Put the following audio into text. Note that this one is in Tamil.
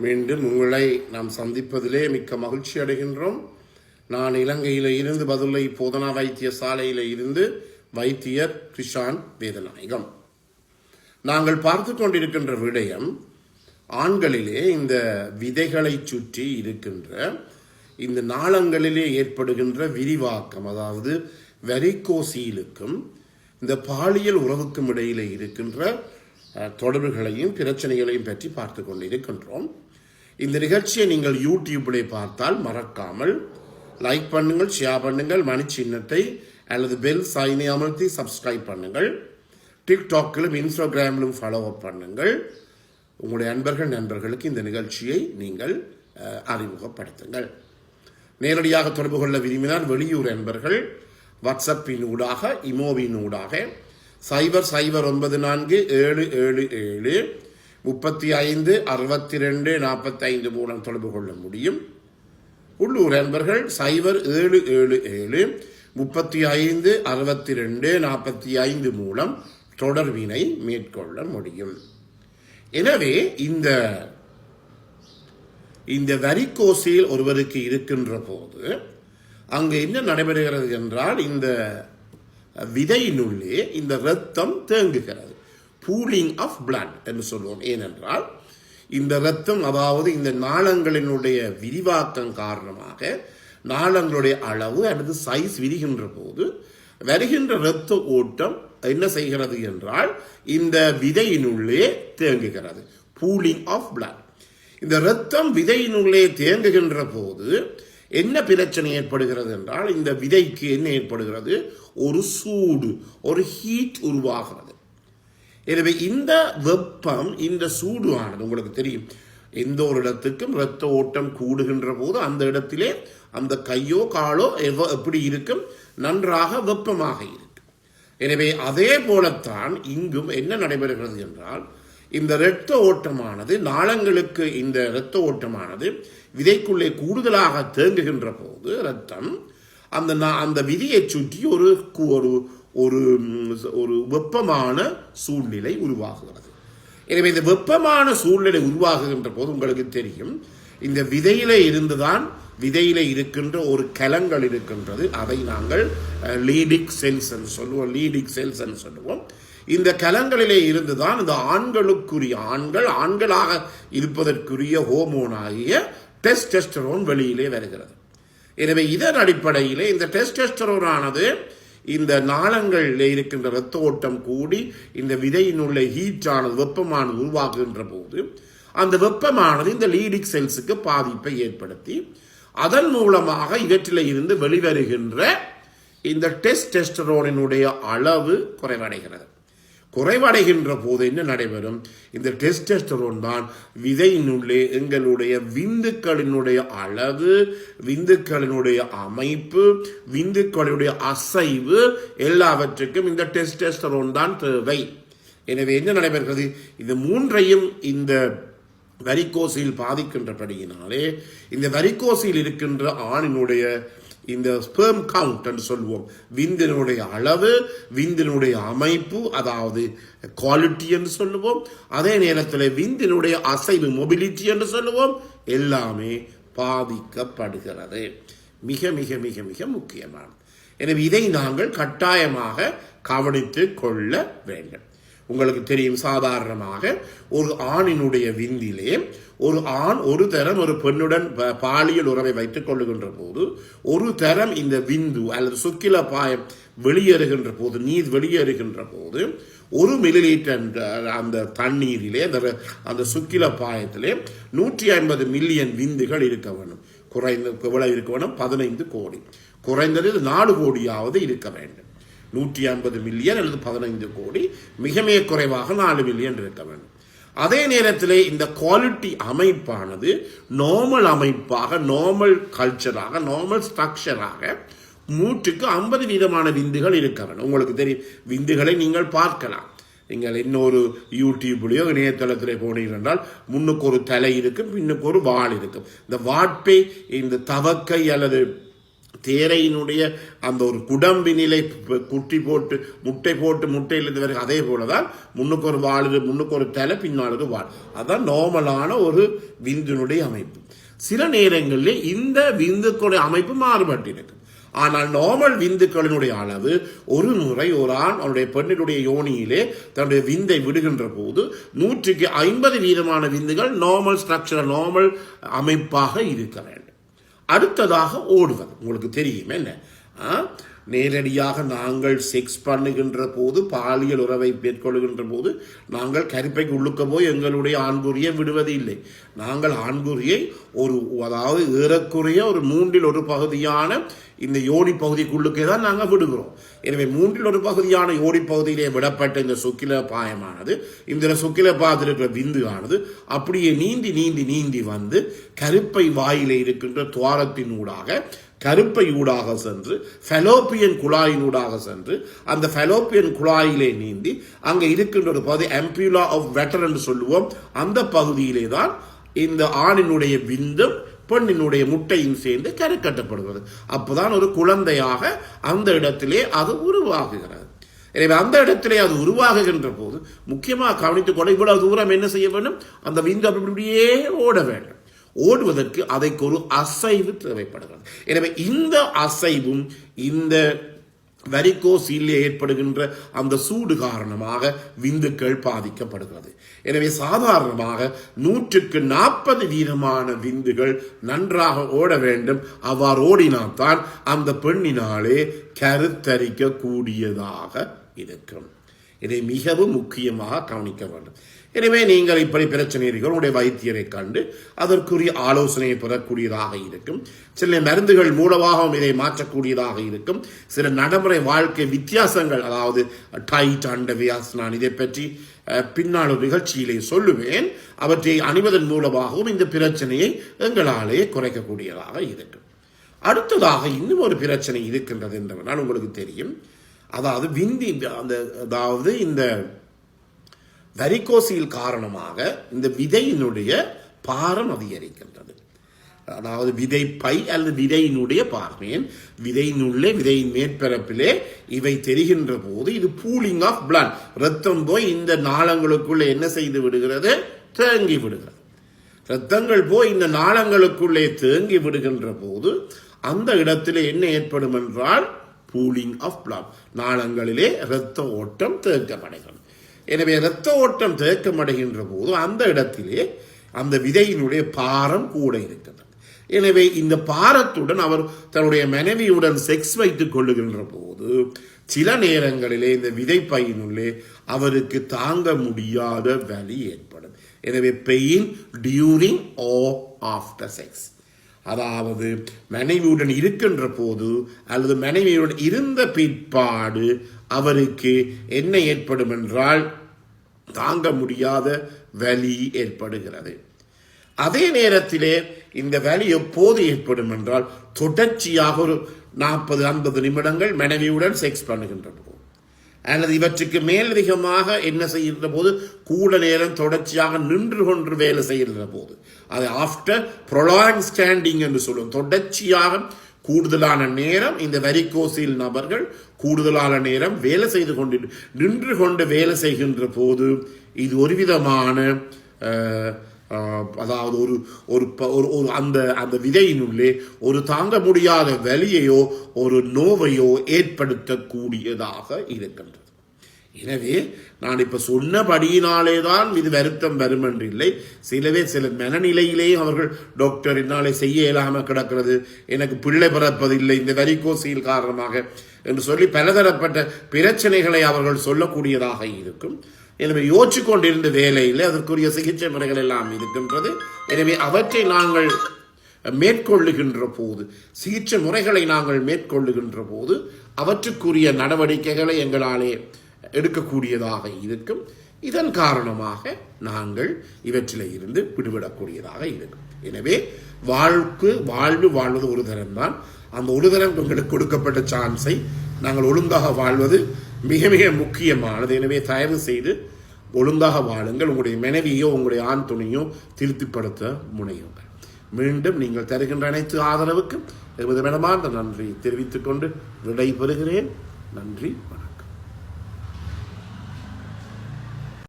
மீண்டும் உங்களை நாம் சந்திப்பதிலே மிக்க மகிழ்ச்சி அடைகின்றோம். நான் இலங்கையில் இருந்து பதுளை போதனா வைத்தியசாலையில் இருந்து வைத்தியர் கிருஷான் வேதநாயகம். நாங்கள் பார்த்து கொண்டிருக்கின்ற விடயம் ஆண்களிலே இந்த விதைகளை சுற்றி இருக்கின்ற இந்த நாளங்களிலே ஏற்படுகின்ற விரிவாக்கம், அதாவது வெரிகோசீலுக்கும் இந்த பாலியல் உறவுக்கும் இடையிலே இருக்கின்ற தொடர்புகளையும் பிரச்சனைகளையும் பற்றி பார்த்து கொண்டிருக்கின்றோம். இந்த நிகழ்ச்சியை நீங்கள் யூடியூப்பிலே பார்த்தால் மறக்காமல் லைக் பண்ணுங்கள், ஷேர் பண்ணுங்கள், மணி சின்னத்தை அல்லது பெல் சைனை அமர்த்தி சப்ஸ்கிரைப் பண்ணுங்கள். டிக்டாக்கிலும் இன்ஸ்டாகிராமிலும் ஃபாலோ அப் பண்ணுங்கள். உங்களுடைய நண்பர்களுக்கு இந்த நிகழ்ச்சியை நீங்கள் அறிமுகப்படுத்துங்கள். நேரடியாக தொடர்பு கொள்ள விரும்பினால் வெளியூர் நண்பர்கள் வாட்ஸ்அப்பின் ஊடாக, இமோவின் ஊடாக 00977356245 மூலம் தொடர்பு கொள்ள முடியும். உள்ளூர் நண்பர்கள் 077356245 மூலம் தொடர்பினை மேற்கொள்ள முடியும். எனவே இந்த வெரிகோசீல் ஒருவருக்கு இருக்கின்ற போது அங்கு என்ன நடைபெறுகிறது என்றால், இந்த விதையினுள்ளே இந்த இரத்தம் தேங்குகிறது. பூலிங் ஆஃப் பிளட் என்று சொல்லுவோம். ஏனென்றால் இந்த இரத்தம், அதாவது இந்த நாளங்களினுடைய விரிவாக்கம் காரணமாக நாளங்களுடைய அளவு அல்லது சைஸ் விரிகின்ற போது வருகின்ற இரத்த ஓட்டம் என்ன செய்கிறது என்றால் இந்த விதையினுள்ளே தேங்குகிறது. Pooling of blood. இந்த இரத்தம் விதையினுள்ளே தேங்குகின்ற போது என்ன பிரச்சனை ஏற்படுகிறது என்றால், இந்த விதைக்கு என்ன ஏற்படுகிறது? ஒரு சூடு, ஒரு ஹீட் உருவாகிறது. எனவே இந்த வெப்பம், இந்த சூடு ஆனது, உங்களுக்கு தெரியும், எந்த ஒரு இடத்துக்கும் இரத்த ஓட்டம் கூடுகின்ற போது அந்த இடத்திலே அந்த கையோ காலோ எப்படி இருக்கும்? நன்றாக வெப்பமாக இருக்கும். எனவே அதே போலத்தான் இங்கும் என்ன நடைபெறுகிறது என்றால், இந்த இரத்த ஓட்டமானது நாளங்களுக்கு, இந்த இரத்த ஓட்டமானது விதைக்குள்ளே கூடுதலாக தேங்குகின்ற போது இரத்தம் அந்த விதியை சுற்றி ஒரு ஒரு வெப்பமான சூழ்நிலை உருவாகுகிறது. எனவே இந்த வெப்பமான சூழ்நிலை உருவாகுகின்ற போது உங்களுக்கு தெரியும், இந்த விதையிலே இருக்கின்ற ஒரு கலங்கள் இருக்கின்றது. அதை நாங்கள் லீடிக் செல்ஸ் என்று சொல்லுவோம். இந்த கலங்களிலே இருந்துதான் இந்த ஆண்களாக இருப்பதற்குரிய ஹோமோனாகிய டெஸ்டெஸ்டரோன் வெளியிலே வருகிறது. எனவே இதன் அடிப்படையிலே இந்த டெஸ்டெஸ்டரோன் ஆனது இந்த நாளங்களில் இருக்கின்ற இரத்த ஓட்டம் கூடி இந்த விதையினுள்ள ஹீட்டானது, வெப்பமானது உருவாக்குகின்ற போது அந்த வெப்பமானது இந்த லீடிக் செல்ஸுக்கு பாதிப்பை ஏற்படுத்தி அதன் மூலமாக இவற்றில இருந்து வெளிவருகின்ற இந்த டெஸ்டெஸ்டரோனினுடைய அளவு குறைவடைகின்ற போது என்ன நடைபெறும்? இந்த டெஸ்டெஸ்டரோன் தான் விதையினுள்ளே எங்களுடைய விந்துக்களினுடைய அளவு, விந்துக்களினுடைய அமைப்பு, விந்துக்களுடைய அசைவு எல்லாவற்றுக்கும் இந்த டெஸ்டெஸ்டரோன் தான் தேவை. எனவே என்ன நடைபெறுகிறது? இந்த மூன்றையும் இந்த வெரிகோசீல் பாதிக்கின்றபடியினாலே இந்த வெரிகோசீல் இருக்கின்ற ஆணினுடைய இந்த ஸ்பெர்ம் கவுண்ட் என்று சொல்லுவோம், விந்தினுடைய அளவு, விந்தினுடைய அமைப்பு, அதாவது குவாலிட்டி என்று சொல்லுவோம், அதே நேரத்தில் விந்தினுடைய அசைவு, மொபிலிட்டி என்று சொல்லுவோம், எல்லாமே பாதிக்கப்படுகிறது. மிக மிக மிக மிக முக்கியமானது. எனவே இதை நாங்கள் கட்டாயமாக கவனித்து கொள்ள வேண்டும். உங்களுக்கு தெரியும், சாதாரணமாக ஒரு ஆணினுடைய விந்திலே ஒரு ஆண் ஒரு தரம் ஒரு பெண்ணுடன் பாலியல் உறவை வைத்துக் கொள்ளுகின்ற போது ஒரு தரம் இந்த விந்து அல்லது சுக்கில பாயம் வெளியேறுகின்ற போது, நீர் வெளியேறுகின்ற போது 1 மில்லிலிட்டர் அந்த தண்ணீரிலே, அந்த சுக்கில பாயத்திலே 150 மில்லியன் விந்துகள் இருக்க வேண்டும். எவ்வளவு இருக்க வேண்டும்? 15 கோடி. குறைந்தது 4 கோடியாவது இருக்க வேண்டும். 150 மில்லியன் அல்லது 15 கோடி, மிக மிக குறைவாக 4 மில்லியன் இருக்க வேண்டும். அதே நேரத்தில் இந்த குவாலிட்டி அமைப்பானது நார்மல் அமைப்பாக, நார்மல் கல்ச்சராக, நார்மல் ஸ்ட்ரக்சராக 150% விந்துகள் இருக்க வேண்டும். உங்களுக்கு தெரியும், விந்துகளை நீங்கள் பார்க்கலாம். நீங்கள் இன்னொரு யூடியூப்லையோ இணையதளத்திலே போனீர்கள் என்றால் முன்னுக்கு ஒரு தலை இருக்கும், பின்னுக்கு ஒரு வால் இருக்கும். இந்த வாட்பை, இந்த தவக்கை அல்லது தேரையினுடைய அந்த ஒரு குடம்பினிலை முட்டை போட்டு முட்டையிலிருந்து வரை அதே போலதான் முன்னுக்கு ஒரு வாள், முன்னுக்கு ஒரு தலை, பின்னால் ஒரு வாள். அதுதான் நார்மலான ஒரு விந்தினுடைய அமைப்பு. சில நேரங்களில் இந்த விந்துக்களுடைய அமைப்பு மாறுபட்டிருக்கு. ஆனால் நார்மல் விந்துக்களினுடைய அளவு ஒரு முறை ஒரு ஆண் அவருடைய பெண்ணினுடைய யோனியிலே தன்னுடைய விந்தை விடுகின்ற போது 150% விந்துகள் நார்மல் ஸ்ட்ரக்சர், நார்மல் அமைப்பாக இருக்க வேண்டும். அடுத்ததாக ஓடுவது. உங்களுக்கு தெரியும் என்ன, நேரடியாக நாங்கள் செக்ஸ் பண்ணுகின்ற போது, பாலியல் உறவை மேற்கொள்கின்ற போது நாங்கள் கருப்பைக்கு உள்ளுக்க போய் எங்களுடைய ஆண்குறியை விடுவது இல்லை. நாங்கள் ஆண்குறியை அதாவது ஏறக்குறைய ஒரு 1/3 பகுதியான இந்த யோனி பகுதிக்குள்ளுக்கே தான் நாங்கள் விடுகிறோம். எனவே 1/3 பகுதியான யோனி பகுதியிலே விடப்பட்ட இந்த சொக்கில பாயமானது, இந்த சொக்கில பாயத்தில் இருக்கிற விந்து ஆனது அப்படியே நீந்தி நீந்தி நீந்தி வந்து கருப்பை வாயிலே இருக்கின்ற துவாரத்தினூடாக, கருப்பை ஊடாக சென்று ஃபெலோப்பியன் குழாயினூடாக சென்று அந்த ஃபெலோப்பியன் குழாயிலே நீந்தி அங்கே இருக்கின்ற ஒரு பகுதி அம்பியூலா ஆஃப் வெட்டர் என்று சொல்லுவோம். அந்த பகுதியிலே தான் இந்த ஆணினுடைய விந்தும் பெண்ணினுடைய முட்டையும் சேர்ந்து கருக்கட்டப்படுகிறது. அப்போதான் ஒரு குழந்தையாக அந்த இடத்திலே அது உருவாகுகிறது. எனவே அந்த இடத்திலே அது உருவாகுகின்ற போது முக்கியமாக கவனித்துக் கொள்ள, இவ்வளவு தூரம் என்ன செய்ய வேண்டும், அந்த விந்து அப்படியே ஓட வேண்டும். ஓடுவதற்கு அதைக்கு ஒரு அசைவு தேவைப்படுகிறது. எனவே இந்த அசைவும் இந்த வெரிகோஸில் ஏற்படுகின்ற அந்த சூடு காரணமாக விந்துக்கள் பாதிக்கப்படுகிறது. எனவே சாதாரணமாக 140% விந்துகள் நன்றாக ஓட வேண்டும். அவ்வாறு ஓடினால்தான் அந்த பெண்ணினாலே கருத்தரிக்க கூடியதாக இருக்கும். இதை மிகவும் முக்கியமாக கவனிக்க வேண்டும். எனவே நீங்கள் இப்படி பிரச்சனைகள் உங்களுடைய வைத்தியரை கண்டு அதற்குரிய ஆலோசனையை பெறக்கூடியதாக இருக்கும். சில மருந்துகள் மூலமாக இதை மாற்றக்கூடியதாக இருக்கும். சில நடைமுறை வாழ்க்கை வித்தியாசங்கள், அதாவது டைட் அண்டவியாஸ், நான் இதை பற்றி பின்னால் ஒரு நிகழ்ச்சியிலே சொல்லுவேன். அவற்றை அணிவதன் மூலமாகவும் இந்த பிரச்சனையை எங்களாலே குறைக்கக்கூடியதாக இருக்கும். அடுத்ததாக இன்னும் ஒரு பிரச்சனை இருக்கின்றது என்றால் உங்களுக்கு தெரியும். அதாவது அதாவது இந்த வெரிகோசில் காரணமாக இந்த விதையினுடைய பாரம் அதிகரிக்கின்றது. அதாவது விதைப்பை அல்லது விதையினுடைய பார்வையன் விதையினுள்ளே, விதையின் மேற்பரப்பிலே இவை தெரிகின்ற போது இது பூலிங் ஆஃப் பிளட், ரத்தம் போய் இந்த நாளங்களுக்குள்ளே என்ன செய்து விடுகிறது, தேங்கி விடுகிறது. ரத்தங்கள் போய் இந்த நாளங்களுக்குள்ளே தேங்கி விடுகின்ற போது அந்த இடத்திலே என்ன ஏற்படும் என்றால் பூலிங் ஆஃப் பிளட், நாளங்களிலே இரத்த ஓட்டம் தேக்கமடைகிறது. எனவே இரத்த ஓட்டம் தேக்கமடைகின்ற போது அந்த இடத்திலே அந்த விதையினுடைய பாரம் கூட இருக்கிறது. எனவே இந்த பாரத்துடன் அவர் தன்னுடைய மனைவியுடன் செக்ஸ் வைத்துக் கொள்ளுகின்ற போது சில நேரங்களிலே இந்த விதைப்பையினுள்ளே அவருக்கு தாங்க முடியாத வலி ஏற்படும். எனவே pain during or after sex, அதாவது மனைவியுடன் இருக்கின்ற போது அல்லது மனைவியுடன் இருந்த பிற்பாடு அவருக்கு என்ன ஏற்படும் என்றால் தாங்க முடியாத வலி ஏற்படுகிறது. அதே நேரத்திலே இந்த வலி எப்போது ஏற்படும் என்றால் தொடர்ச்சியாக ஒரு 40-50 நிமிடங்கள் மனைவியுடன் செக்ஸ் பண்ணுகின்ற போது அல்லது இவற்றுக்கு மேலதிகமாக என்ன செய்கின்ற போது கூட நேரம் தொடர்ச்சியாக நின்று கொண்டு வேலை செய்கின்ற போது, அது ஆஃப்டர் ப்ரொலாங் ஸ்டாண்டிங் என்று சொல்லுவோம். தொடர்ச்சியாக கூடுதலான நேரம் இந்த வெரிகோசில் நபர்கள் கூடுதலான நேரம் வேலை செய்து கொண்டு நின்று கொண்டு வேலை செய்கின்ற போது இது ஒரு விதமான அதாவது ஒரு அந்த விதையினுள்ளே ஒரு தாங்க முடியாத வலியையோ ஒரு நோவையோ ஏற்படுத்தக்கூடியதாக இருக்கின்றது. எனவே நான் இப்ப சொன்னபடியினாலே தான் இது வருத்தம் வரும் என்று இல்லை. சில மனநிலையிலேயே அவர்கள் டாக்டர் என்னாலே செய்ய இயலாம கிடக்கிறது, எனக்கு பிள்ளை பிறப்பதில்லை இந்த வெரிகோசில் காரணமாக என்று சொல்லி பலதரப்பட்ட பிரச்சனைகளை அவர்கள் சொல்லக்கூடியதாக இருக்கும். எனவே யோசிச்சு கொண்டிருந்த வேலையில் அதற்குரிய சிகிச்சை முறைகள் எல்லாம் இருக்கின்றது. எனவே அவற்றை நாங்கள் மேற்கொள்ளுகின்ற போது, சிகிச்சை முறைகளை நாங்கள் மேற்கொள்ளுகின்ற போது அவற்றுக்குரிய நடவடிக்கைகளை எங்களாலே எடுக்கக்கூடியதாக இருக்கும். இதன் காரணமாக நாங்கள் இவற்றிலே இருந்து விடுபடக்கூடியதாக இருக்கும். எனவே வாழ்வு வாழ்வது ஒரு தரம்தான். அந்த ஒரு தரம் உங்களுக்கு கொடுக்கப்பட்ட சான்ஸை நாங்கள் ஒழுங்காக வாழ்வது மிக மிக முக்கியமானது. எனவே தயவு செய்து ஒழுங்காக வாழுங்கள். உங்களுடைய மனைவியோ உங்களுடைய ஆண் துணையோ திருப்திப்படுத்த முனையுங்கள். மீண்டும் நீங்கள் தருகின்ற அனைத்து ஆதரவுக்கும் எமது மனமார்ந்த நன்றி தெரிவித்துக் கொண்டு விடை பெறுகிறேன். நன்றி, வணக்கம்.